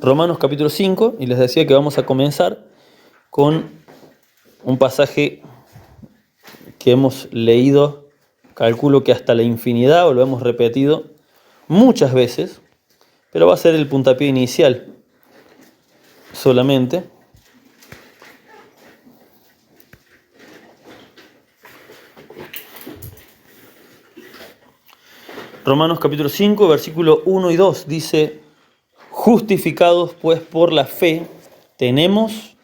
Romanos capítulo 5, y les decía que vamos a comenzar con un pasaje que hemos leído, calculo que hasta la infinidad, o lo hemos repetido muchas veces, pero va a ser el puntapié inicial solamente. Romanos capítulo 5, versículo 1 y 2 dice: justificados pues por la fe, tenemos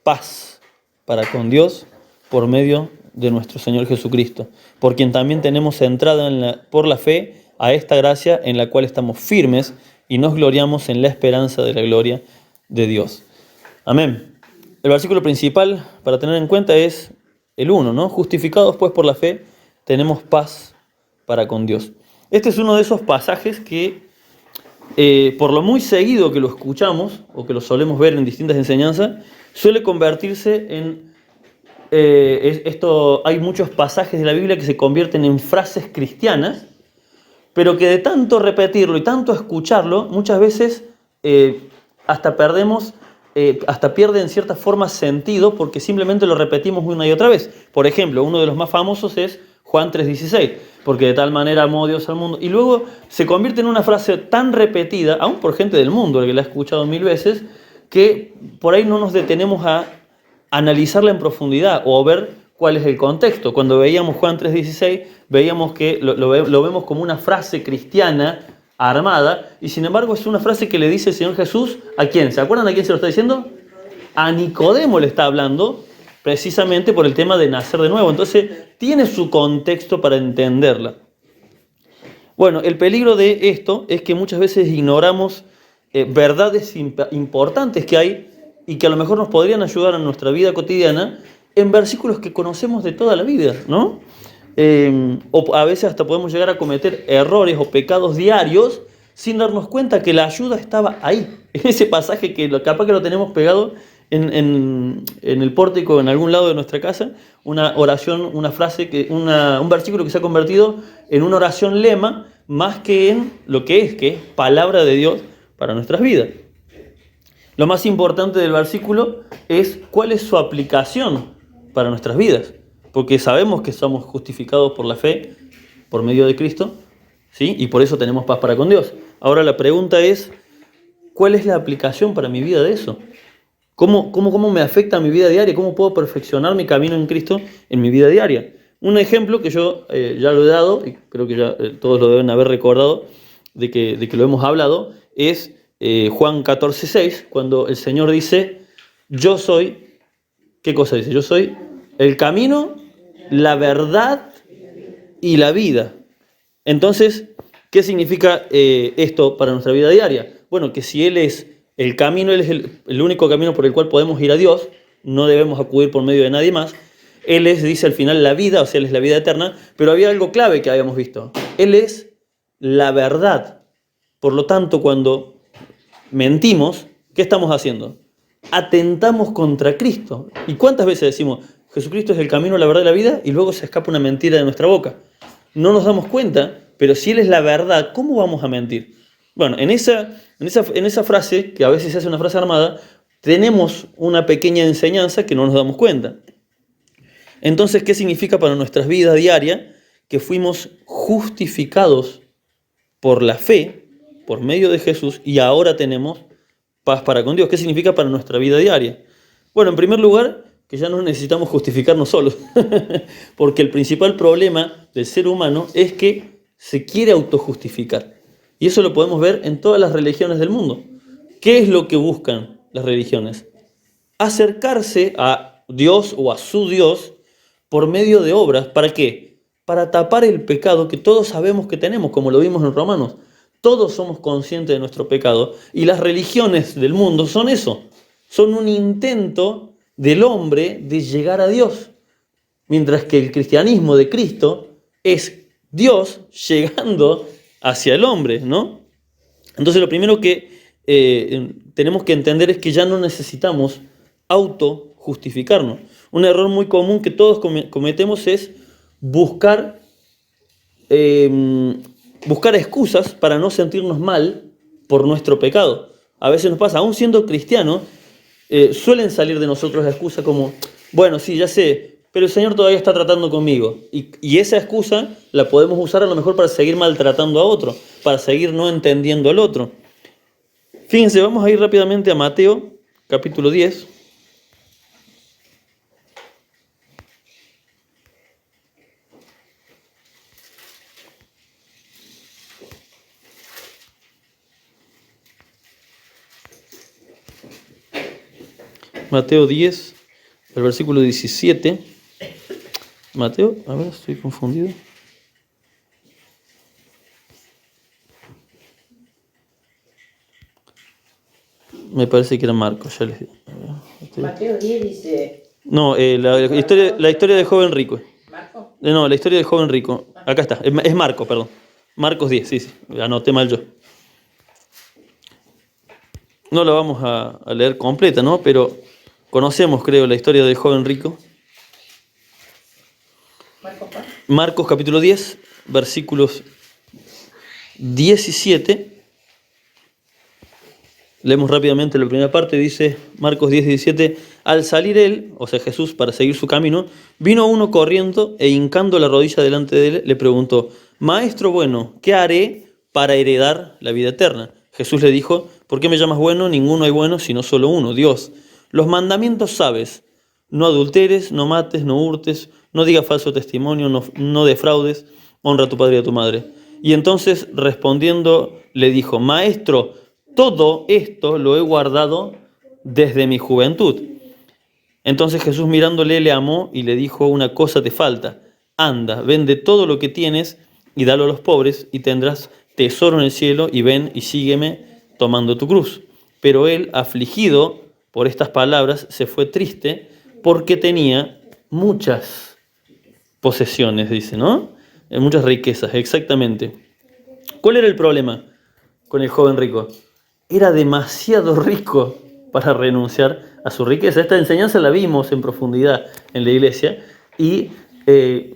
paz para con Dios por medio de nuestro Señor Jesucristo, por quien también tenemos entrada por la fe a esta gracia en la cual estamos firmes y nos gloriamos en la esperanza de la gloria de Dios. Amén. El versículo principal para tener en cuenta es el 1, ¿no? Justificados pues por la fe, tenemos paz para con Dios. Este es uno de esos pasajes que, por lo muy seguido que lo escuchamos, o que lo solemos ver en distintas enseñanzas, suele convertirse en... hay muchos pasajes de la Biblia que se convierten en frases cristianas, pero que de tanto repetirlo y tanto escucharlo, muchas veces hasta pierde en cierta forma sentido, porque simplemente lo repetimos una y otra vez. Por ejemplo, uno de los más famosos es Juan 3:16, porque de tal manera amó Dios al mundo. Y luego se convierte en una frase tan repetida, aún por gente del mundo, que la ha escuchado 1000 veces, que por ahí no nos detenemos a analizarla en profundidad o a ver cuál es el contexto. Cuando veíamos Juan 3:16, veíamos que lo vemos como una frase cristiana armada, y sin embargo es una frase que le dice el Señor Jesús, ¿a quién? ¿Se acuerdan a quién se lo está diciendo? A Nicodemo le está hablando, precisamente por el tema de nacer de nuevo. Entonces tiene su contexto para entenderla. Bueno, el peligro de esto es que muchas veces ignoramos verdades importantes que hay y que a lo mejor nos podrían ayudar en nuestra vida cotidiana en versículos que conocemos de toda la vida, ¿no? O a veces hasta podemos llegar a cometer errores o pecados diarios sin darnos cuenta que la ayuda estaba ahí, en ese pasaje que capaz que lo tenemos pegado en el pórtico, en algún lado de nuestra casa, una oración, una frase, un versículo que se ha convertido en una oración lema, más que en lo que es palabra de Dios para nuestras vidas. Lo más importante del versículo es cuál es su aplicación para nuestras vidas, porque sabemos que somos justificados por la fe, por medio de Cristo, ¿sí? Y por eso tenemos paz para con Dios. Ahora la pregunta es, ¿cuál es la aplicación para mi vida de eso? ¿Cómo me afecta a mi vida diaria? ¿Cómo puedo perfeccionar mi camino en Cristo en mi vida diaria? Un ejemplo que yo ya lo he dado, y creo que ya todos lo deben haber recordado, de que lo hemos hablado, es Juan 14:6, cuando el Señor dice, yo soy, ¿qué cosa dice? Yo soy el camino, la verdad y la vida. Entonces, ¿qué significa esto para nuestra vida diaria? Bueno, que si Él es el camino, Él es el único camino por el cual podemos ir a Dios, no debemos acudir por medio de nadie más. Él es, dice al final, la vida, o sea, Él es la vida eterna, pero había algo clave que habíamos visto. Él es la verdad. Por lo tanto, cuando mentimos, ¿qué estamos haciendo? Atentamos contra Cristo. ¿Y cuántas veces decimos, Jesucristo es el camino, la verdad y la vida, y luego se escapa una mentira de nuestra boca? No nos damos cuenta, pero si Él es la verdad, ¿cómo vamos a mentir? Bueno, en esa frase, que a veces se hace una frase armada, tenemos una pequeña enseñanza que no nos damos cuenta. Entonces, ¿qué significa para nuestras vidas diarias? Que fuimos justificados por la fe, por medio de Jesús, y ahora tenemos paz para con Dios. ¿Qué significa para nuestra vida diaria? Bueno, en primer lugar, que ya no necesitamos justificarnos solos, porque el principal problema del ser humano es que se quiere autojustificar. Y eso lo podemos ver en todas las religiones del mundo. ¿Qué es lo que buscan las religiones? Acercarse a Dios o a su Dios por medio de obras. ¿Para qué? Para tapar el pecado que todos sabemos que tenemos, como lo vimos en Romanos. Todos somos conscientes de nuestro pecado y las religiones del mundo son eso. Son un intento del hombre de llegar a Dios. Mientras que el cristianismo de Cristo es Dios llegando hacia el hombre, ¿no? Entonces lo primero que tenemos que entender es que ya no necesitamos autojustificarnos. Un error muy común que todos cometemos es buscar excusas para no sentirnos mal por nuestro pecado. A veces nos pasa, aún siendo cristianos, suelen salir de nosotros la excusa como, bueno, sí, ya sé, pero el Señor todavía está tratando conmigo. Y esa excusa la podemos usar a lo mejor para seguir maltratando a otro, para seguir no entendiendo al otro. Fíjense, vamos a ir rápidamente a Mateo, capítulo 10. Mateo 10, el versículo 17. Mateo, a ver, estoy confundido. Me parece que era Marcos, ya les digo. Mateo 10 dice... No, la historia del joven rico. ¿Marco? No, la historia del joven rico. Acá está, es Marcos, perdón. Marcos 10, sí, anoté mal yo. No la vamos a leer completa, ¿no? Pero conocemos, creo, la historia del joven rico. Marcos capítulo 10, versículos 17. Leemos rápidamente la primera parte, dice Marcos 10, 17. Al salir él, o sea Jesús, para seguir su camino, vino uno corriendo e hincando la rodilla delante de él, le preguntó, Maestro bueno, ¿qué haré para heredar la vida eterna? Jesús le dijo, ¿por qué me llamas bueno? Ninguno hay bueno, sino solo uno, Dios. Los mandamientos sabes, no adulteres, no mates, no hurtes, no digas falso testimonio, no defraudes, honra a tu padre y a tu madre. Y entonces respondiendo le dijo, Maestro, todo esto lo he guardado desde mi juventud. Entonces Jesús mirándole le amó y le dijo, una cosa te falta, anda, vende todo lo que tienes y dalo a los pobres y tendrás tesoro en el cielo y ven y sígueme tomando tu cruz. Pero él, afligido por estas palabras, se fue triste porque tenía muchas posesiones, dice, ¿no? Muchas riquezas, exactamente. ¿Cuál era el problema con el joven rico? Era demasiado rico para renunciar a su riqueza. Esta enseñanza la vimos en profundidad en la iglesia y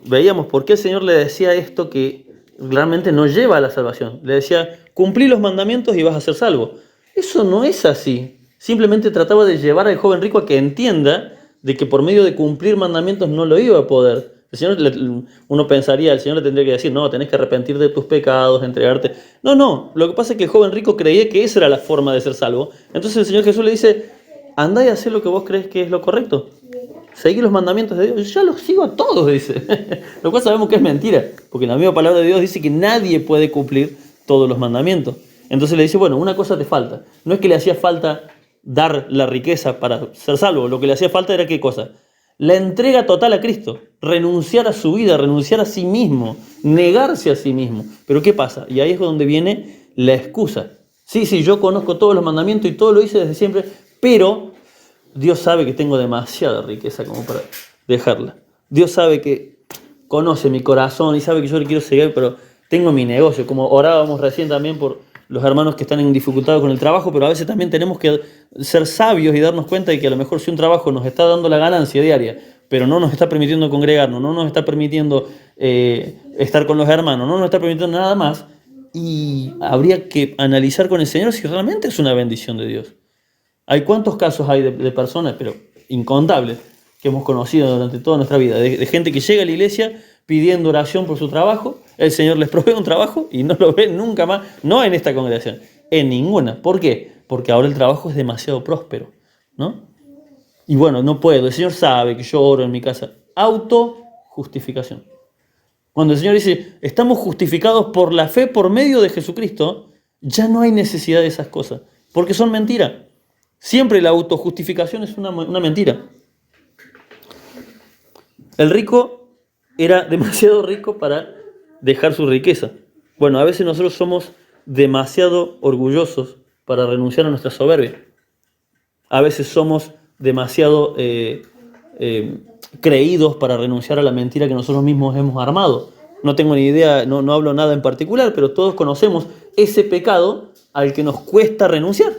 veíamos por qué el Señor le decía esto que realmente no lleva a la salvación. Le decía, cumplí los mandamientos y vas a ser salvo. Eso no es así. Simplemente trataba de llevar al joven rico a que entienda de que por medio de cumplir mandamientos no lo iba a poder. El Señor, uno pensaría, el Señor le tendría que decir, no, tenés que arrepentir de tus pecados, entregarte. No, lo que pasa es que el joven rico creía que esa era la forma de ser salvo. Entonces el Señor Jesús le dice, andá y hacé lo que vos crees que es lo correcto. Seguí los mandamientos de Dios. Ya los sigo a todos, dice. Lo cual sabemos que es mentira, porque la misma palabra de Dios dice que nadie puede cumplir todos los mandamientos. Entonces le dice, bueno, una cosa te falta. No es que le hacía falta dar la riqueza para ser salvo, lo que le hacía falta era ¿qué cosa? La entrega total a Cristo, renunciar a su vida, renunciar a sí mismo, negarse a sí mismo. Pero ¿qué pasa? Y ahí es donde viene la excusa. Sí, yo conozco todos los mandamientos y todo lo hice desde siempre, pero Dios sabe que tengo demasiada riqueza como para dejarla. Dios sabe que conoce mi corazón y sabe que yo le quiero seguir, pero tengo mi negocio, como orábamos recién también por los hermanos que están en dificultad con el trabajo, pero a veces también tenemos que ser sabios y darnos cuenta de que a lo mejor si un trabajo nos está dando la ganancia diaria, pero no nos está permitiendo congregarnos, no nos está permitiendo estar con los hermanos, no nos está permitiendo nada más, y habría que analizar con el Señor si realmente es una bendición de Dios. Hay cuántos casos hay de personas, pero incontables, que hemos conocido durante toda nuestra vida, de gente que llega a la iglesia pidiendo oración por su trabajo, el Señor les provee un trabajo y no lo ven nunca más, no en esta congregación, en ninguna. ¿Por qué? Porque ahora el trabajo es demasiado próspero, ¿no? Y bueno, no puedo, el Señor sabe que yo oro en mi casa. Autojustificación. Cuando el Señor dice, estamos justificados por la fe por medio de Jesucristo, ya no hay necesidad de esas cosas, porque son mentiras. Siempre la autojustificación es una mentira. El rico era demasiado rico para dejar su riqueza. Bueno, a veces nosotros somos demasiado orgullosos para renunciar a nuestra soberbia. A veces somos demasiado creídos para renunciar a la mentira que nosotros mismos hemos armado. No tengo ni idea, no hablo nada en particular, pero todos conocemos ese pecado al que nos cuesta renunciar.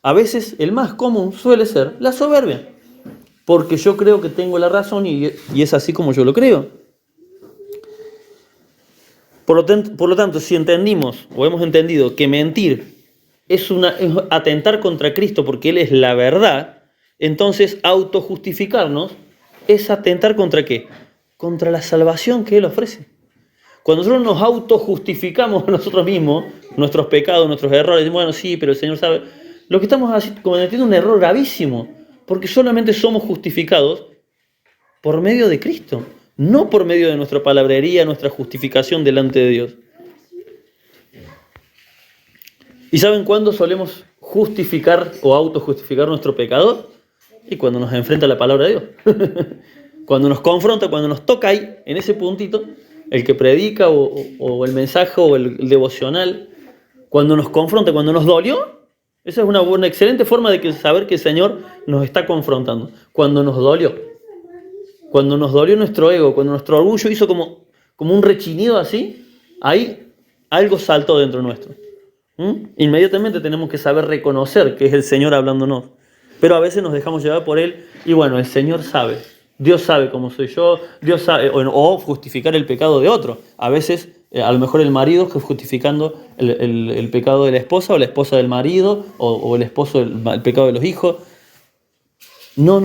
A veces el más común suele ser la soberbia, porque yo creo que tengo la razón y es así como yo lo creo. Por lo tanto, si entendimos o hemos entendido que mentir es atentar contra Cristo porque Él es la verdad, entonces autojustificarnos es atentar contra ¿qué? Contra la salvación que Él ofrece. Cuando nosotros nos autojustificamos a nosotros mismos, nuestros pecados, nuestros errores, bueno, sí, pero el Señor sabe, lo que estamos cometiendo es un error gravísimo, porque solamente somos justificados por medio de Cristo, no por medio de nuestra palabrería, nuestra justificación delante de Dios. ¿Y saben cuándo solemos justificar o autojustificar nuestro pecado? Y cuando nos enfrenta la palabra de Dios. Cuando nos confronta, cuando nos toca ahí, en ese puntito, el que predica o el mensaje o el devocional, cuando nos confronta, cuando nos dolió, esa es una excelente forma de saber que el Señor nos está confrontando. Cuando nos dolió nuestro ego, cuando nuestro orgullo hizo como un rechinido así, ahí algo saltó dentro nuestro. Inmediatamente tenemos que saber reconocer que es el Señor hablándonos. Pero a veces nos dejamos llevar por Él y bueno, el Señor sabe. Dios sabe cómo soy yo, Dios sabe, o justificar el pecado de otro. A veces, a lo mejor el marido que justificando el pecado de la esposa, o la esposa del marido, o el esposo el pecado de los hijos. No.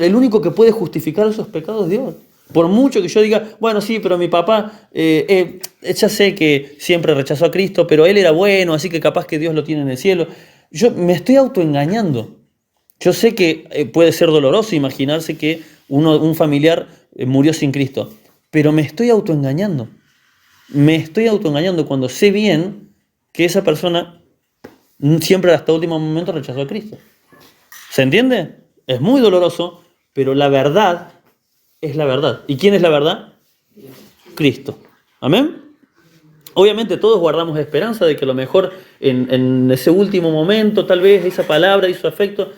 El único que puede justificar esos pecados es Dios. Por mucho que yo diga, bueno, sí, pero mi papá, ya sé que siempre rechazó a Cristo, pero él era bueno, así que capaz que Dios lo tiene en el cielo. Yo me estoy autoengañando. Yo sé que puede ser doloroso imaginarse que un familiar murió sin Cristo, pero me estoy autoengañando. Me estoy autoengañando cuando sé bien que esa persona siempre hasta el último momento rechazó a Cristo. ¿Se entiende? Es muy doloroso, pero la verdad es la verdad. ¿Y quién es la verdad? Cristo. ¿Amén? Obviamente todos guardamos esperanza de que a lo mejor en ese último momento, tal vez esa palabra hizo efecto,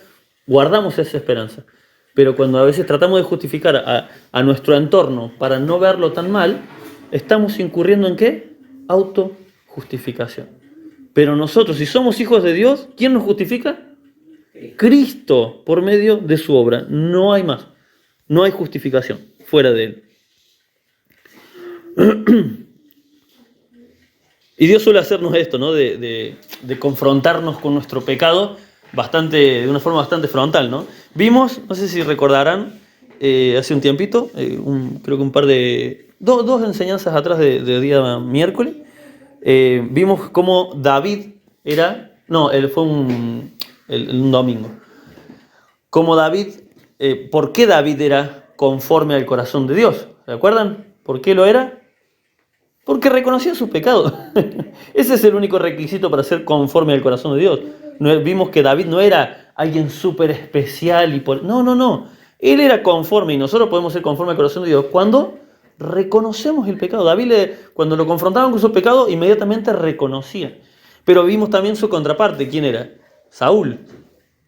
guardamos esa esperanza. Pero cuando a veces tratamos de justificar a nuestro entorno para no verlo tan mal, estamos incurriendo ¿en qué? Autojustificación. Pero nosotros, si somos hijos de Dios, ¿quién nos justifica? Cristo, por medio de su obra. No hay más. No hay justificación fuera de Él. Y Dios suele hacernos esto, ¿no? De confrontarnos con nuestro pecado de una forma bastante frontal, ¿no? Vimos, no sé si recordarán, hace un tiempito, creo que un par de... Dos enseñanzas atrás de día miércoles, vimos cómo David era... No, fue un domingo. Como David... ¿Por qué David era conforme al corazón de Dios? ¿Se acuerdan? ¿Por qué lo era? Porque reconocía su pecado. Ese es el único requisito para ser conforme al corazón de Dios. Vimos que David no era alguien súper especial. No. Él era conforme, y nosotros podemos ser conforme al corazón de Dios cuando reconocemos el pecado. David, cuando lo confrontaban con su pecado, inmediatamente reconocía. Pero vimos también su contraparte. ¿Quién era? Saúl.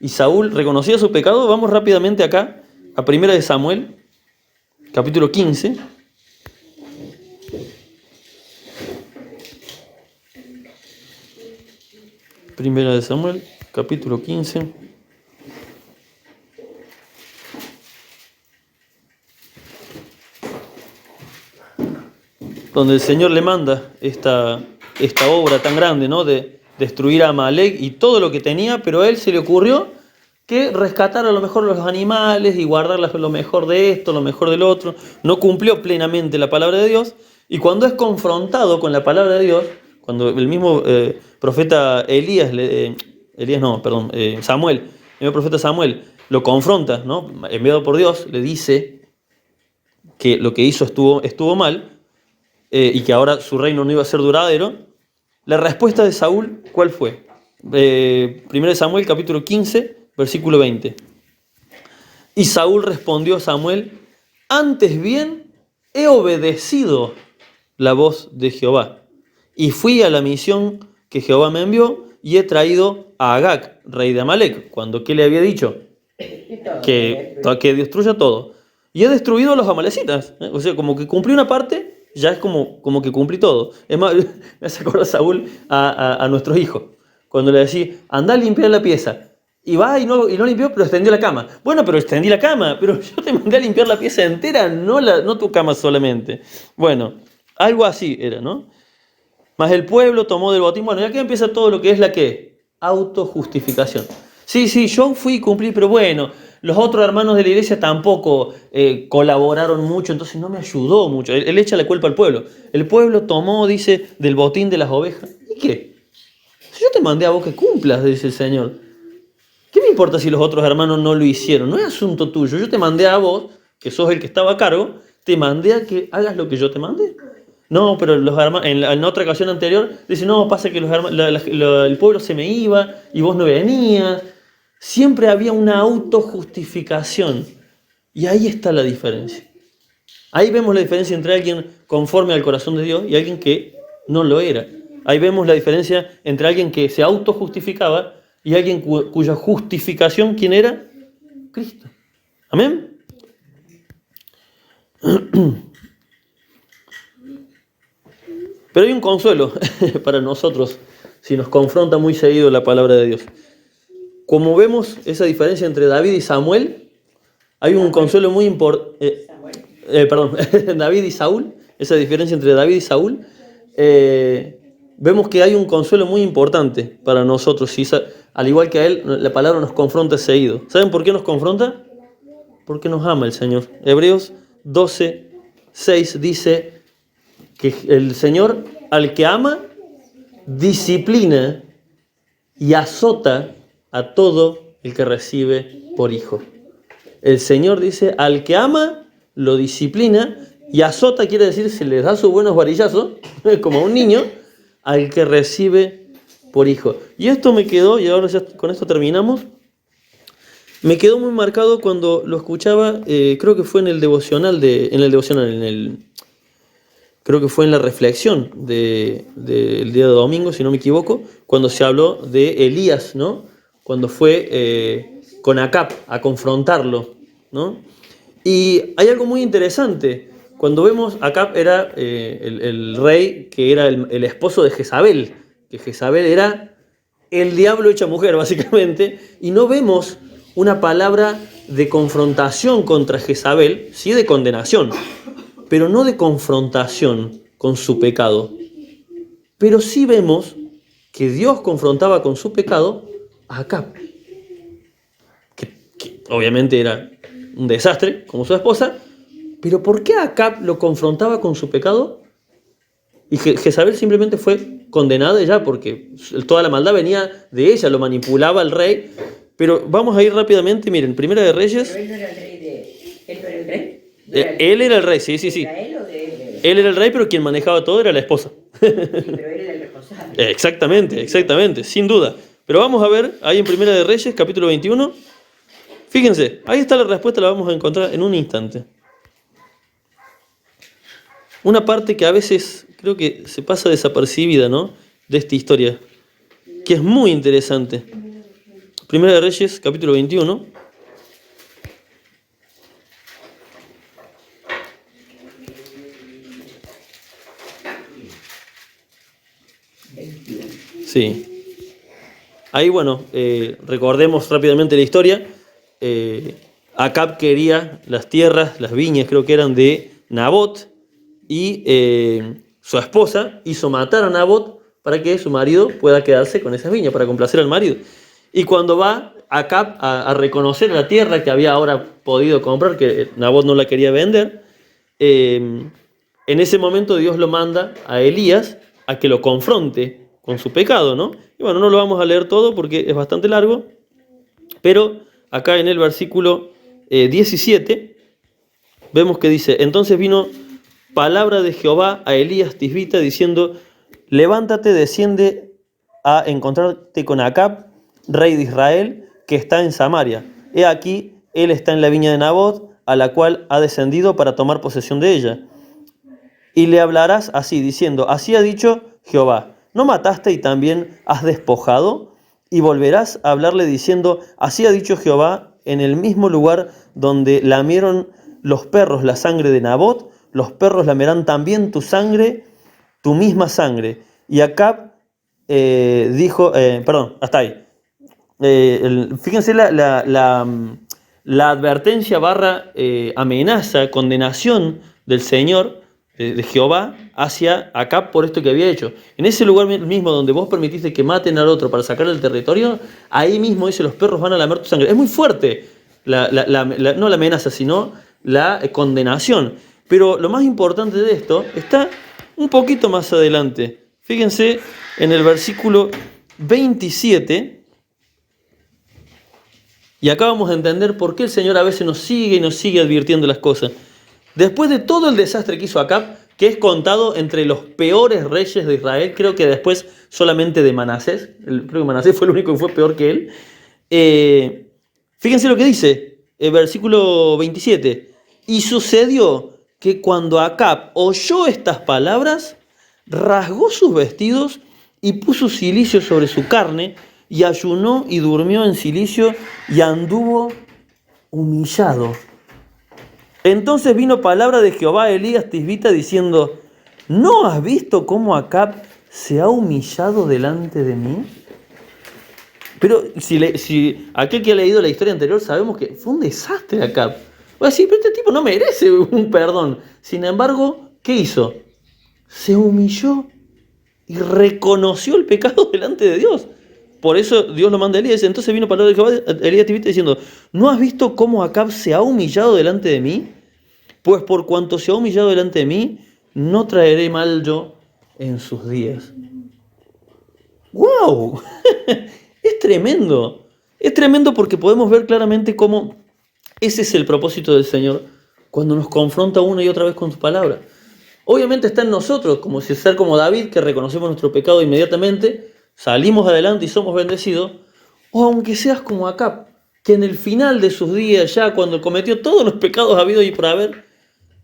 Y Saúl reconocía su pecado. Vamos rápidamente acá a 1 Samuel, capítulo 15. Primera de Samuel, capítulo 15. Donde el Señor le manda esta obra tan grande, ¿no? De destruir a Amalek y todo lo que tenía, pero a él se le ocurrió que rescatar a lo mejor los animales y guardar lo mejor de esto, lo mejor del otro. No cumplió plenamente la palabra de Dios, y cuando es confrontado con la palabra de Dios, cuando el mismo profeta Samuel, el mismo profeta Samuel lo confronta, ¿no? Enviado por Dios, le dice que lo que hizo estuvo mal, y que ahora su reino no iba a ser duradero. La respuesta de Saúl, ¿cuál fue? 1 Samuel capítulo 15, versículo 20. Y Saúl respondió a Samuel: antes bien he obedecido la voz de Jehová, y fui a la misión que Jehová me envió, y he traído a Agag, rey de Amalek. Cuando ¿qué le había dicho? Que destruya todo. Y he destruido a los amalecitas. O sea, como que cumplí una parte, ya es como que cumplí todo. Es más, me hace acordar Saúl a nuestros hijos. Cuando le decía, anda a limpiar la pieza. Y va y no limpió, pero extendió la cama. Bueno, pero extendí la cama, pero yo te mandé a limpiar la pieza entera, no tu cama solamente. Bueno, algo así era, ¿no? Mas el pueblo tomó del botín. Bueno, ya que empieza todo lo que es la autojustificación. Sí, yo fui y cumplí, pero bueno, los otros hermanos de la iglesia tampoco colaboraron mucho, entonces no me ayudó mucho. Él echa la culpa al pueblo. El pueblo tomó, dice, del botín de las ovejas. ¿Y qué? Si yo te mandé a vos que cumplas, dice el Señor. ¿Qué me importa si los otros hermanos no lo hicieron? No es asunto tuyo. Yo te mandé a vos, que sos el que estaba a cargo, te mandé a que hagas lo que yo te mandé. No, pero los hermanos, en otra ocasión anterior, dice, no, pasa que el pueblo se me iba y vos no venías. Siempre había una autojustificación. Y ahí está la diferencia. Ahí vemos la diferencia entre alguien conforme al corazón de Dios y alguien que no lo era. Ahí vemos la diferencia entre alguien que se autojustificaba y alguien cuya justificación, ¿quién era? Cristo. Amén. Pero hay un consuelo para nosotros si nos confronta muy seguido la palabra de Dios. Como vemos esa diferencia entre David y Samuel, hay un consuelo muy importante. David y Saúl, esa diferencia entre David y Saúl, vemos que hay un consuelo muy importante para nosotros. Al igual que a él, la palabra nos confronta seguido. ¿Saben por qué nos confronta? Porque nos ama el Señor. Hebreos 12:6 dice que el Señor al que ama, disciplina y azota a todo el que recibe por hijo. El Señor dice, al que ama, lo disciplina y azota, quiere decir, se le da sus buenos varillazos, como a un niño, al que recibe por hijo. Y esto me quedó, y ahora ya con esto terminamos, me quedó muy marcado cuando lo escuchaba, creo que fue creo que fue en la reflexión del día de domingo, si no me equivoco, cuando se habló de Elías, ¿no? Cuando fue con Acab a confrontarlo, ¿no? Y hay algo muy interesante. Cuando vemos, Acab era el rey que era el esposo de Jezabel, que Jezabel era el diablo hecha mujer, básicamente, y no vemos una palabra de confrontación contra Jezabel, sí de condenación, pero no de confrontación con su pecado. Pero sí vemos que Dios confrontaba con su pecado a Acab, que obviamente era un desastre, como su esposa, pero ¿por qué Acab lo confrontaba con su pecado? Y Jezabel simplemente fue condenada ya porque toda la maldad venía de ella, lo manipulaba el rey. Pero vamos a ir rápidamente, miren, Primera de Reyes. Pero él no era el rey de... ¿Él no era el rey? Él era el rey, sí. ¿Era él o de él? Él era el rey, pero quien manejaba todo era la esposa. Sí, pero él era el responsable. Exactamente, sin duda. Pero vamos a ver, ahí en Primera de Reyes, capítulo 21. Fíjense, ahí está la respuesta, la vamos a encontrar en un instante. Una parte que a veces creo que se pasa desapercibida, ¿no? De esta historia, que es muy interesante. Primera de Reyes, capítulo 21. Sí. Ahí, bueno, recordemos rápidamente la historia. Acab quería las tierras, las viñas, creo que eran de Nabot, y su esposa hizo matar a Nabot para que su marido pueda quedarse con esas viñas, para complacer al marido. Y cuando va Acab a reconocer la tierra que había ahora podido comprar, que Nabot no la quería vender, en ese momento Dios lo manda a Elías a que lo confronte con su pecado, ¿no? Y bueno, no lo vamos a leer todo porque es bastante largo, pero acá en el versículo 17 vemos que dice, entonces vino palabra de Jehová a Elías Tisbita diciendo, levántate, desciende a encontrarte con Acab, rey de Israel, que está en Samaria. He aquí, él está en la viña de Nabot, a la cual ha descendido para tomar posesión de ella. Y le hablarás así, diciendo, así ha dicho Jehová, ¿no mataste y también has despojado? Y volverás a hablarle diciendo, así ha dicho Jehová, en el mismo lugar donde lamieron los perros la sangre de Nabot, los perros lamerán también tu sangre, tu misma sangre. Y Acab dijo, hasta ahí. Fíjense la advertencia / amenaza, condenación del Señor de Jehová hacia Acab por esto que había hecho. En ese lugar mismo donde vos permitiste que maten al otro para sacar el territorio, ahí mismo dice, los perros van a lamer tu sangre. Es muy fuerte, no la amenaza, sino la condenación. Pero lo más importante de esto está un poquito más adelante. Fíjense en el versículo 27. Y acá vamos a entender por qué el Señor a veces nos sigue advirtiendo las cosas. Después de todo el desastre que hizo Acab, que es contado entre los peores reyes de Israel, creo que después solamente de Manasés, creo que Manasés fue el único que fue peor que él. Fíjense lo que dice, el versículo 27. Y sucedió que cuando Acab oyó estas palabras, rasgó sus vestidos y puso cilicio sobre su carne, y ayunó y durmió en cilicio y anduvo humillado. Entonces vino palabra de Jehová a Elías Tisbita diciendo, ¿no has visto cómo Acab se ha humillado delante de mí? Pero si aquel que ha leído la historia anterior sabemos que fue un desastre Acab. Va a decir, pero este tipo no merece un perdón. Sin embargo, ¿qué hizo? Se humilló y reconoció el pecado delante de Dios. Por eso Dios lo manda a Elías. Entonces vino palabra de Jehová a Elías Tisbita diciendo, ¿no has visto cómo Acab se ha humillado delante de mí? Pues por cuanto se ha humillado delante de mí, no traeré mal yo en sus días. ¡Wow! Es tremendo. Es tremendo porque podemos ver claramente cómo ese es el propósito del Señor cuando nos confronta una y otra vez con su palabra. Obviamente está en nosotros, como si ser como David, que reconocemos nuestro pecado inmediatamente, salimos adelante y somos bendecidos, o aunque seas como Acab, que en el final de sus días, ya cuando cometió todos los pecados habidos y por haber,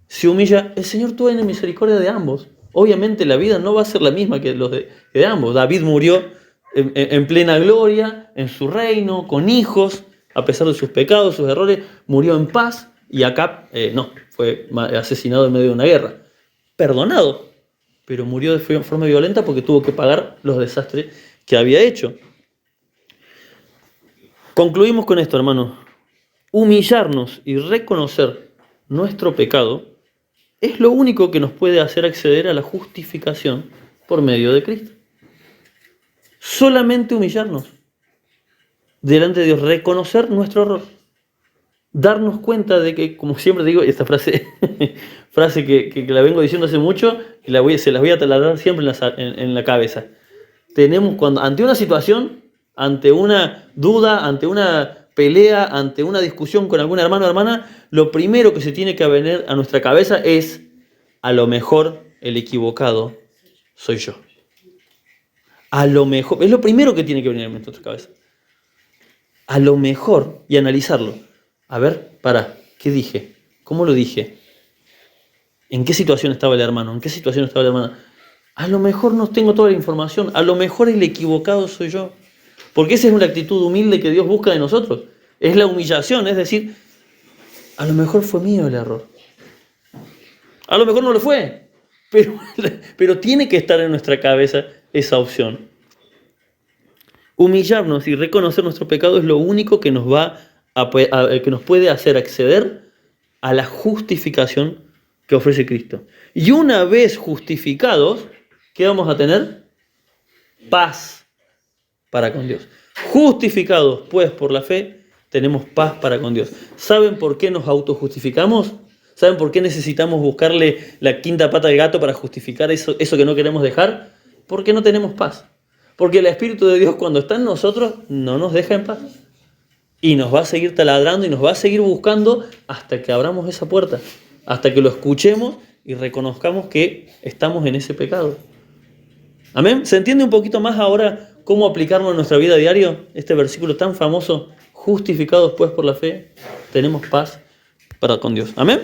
se humilla. El Señor tiene misericordia de ambos. Obviamente la vida no va a ser la misma que los de ambos. David murió en plena gloria, en su reino, con hijos, a pesar de sus pecados, sus errores, murió en paz, y Acab no, fue asesinado en medio de una guerra. Perdonado, pero murió de forma violenta porque tuvo que pagar los desastres que había hecho. Concluimos con esto, hermanos. Humillarnos y reconocer nuestro pecado es lo único que nos puede hacer acceder a la justificación por medio de Cristo. Solamente humillarnos delante de Dios, reconocer nuestro error, darnos cuenta de que, como siempre digo, esta frase que la vengo diciendo hace mucho y se las voy a taladrar siempre en la cabeza. Ante una situación, ante una duda, ante una pelea, ante una discusión con algún hermano o hermana, lo primero que se tiene que venir a nuestra cabeza es, a lo mejor el equivocado soy yo. A lo mejor, es lo primero que tiene que venir a nuestra cabeza. A lo mejor, y analizarlo. A ver, ¿qué dije? ¿Cómo lo dije? ¿En qué situación estaba el hermano? ¿En qué situación estaba la hermana? A lo mejor no tengo toda la información. A lo mejor el equivocado soy yo. Porque esa es una actitud humilde que Dios busca de nosotros. Es la humillación, es decir, a lo mejor fue mío el error. A lo mejor no lo fue, pero tiene que estar en nuestra cabeza esa opción. Humillarnos y reconocer nuestro pecado es lo único que nos que nos puede hacer acceder a la justificación que ofrece Cristo. Y una vez justificados, ¿qué vamos a tener? Paz para con Dios. Justificados, pues, por la fe, tenemos paz para con Dios. ¿Saben por qué nos autojustificamos? ¿Saben por qué necesitamos buscarle la quinta pata al gato para justificar eso que no queremos dejar? Porque no tenemos paz. Porque el Espíritu de Dios, cuando está en nosotros, no nos deja en paz. Y nos va a seguir taladrando y nos va a seguir buscando hasta que abramos esa puerta. Hasta que lo escuchemos y reconozcamos que estamos en ese pecado. ¿Amén? ¿Se entiende un poquito más ahora cómo aplicarlo en nuestra vida diaria? Este versículo tan famoso, justificados pues por la fe, tenemos paz para con Dios. ¿Amén?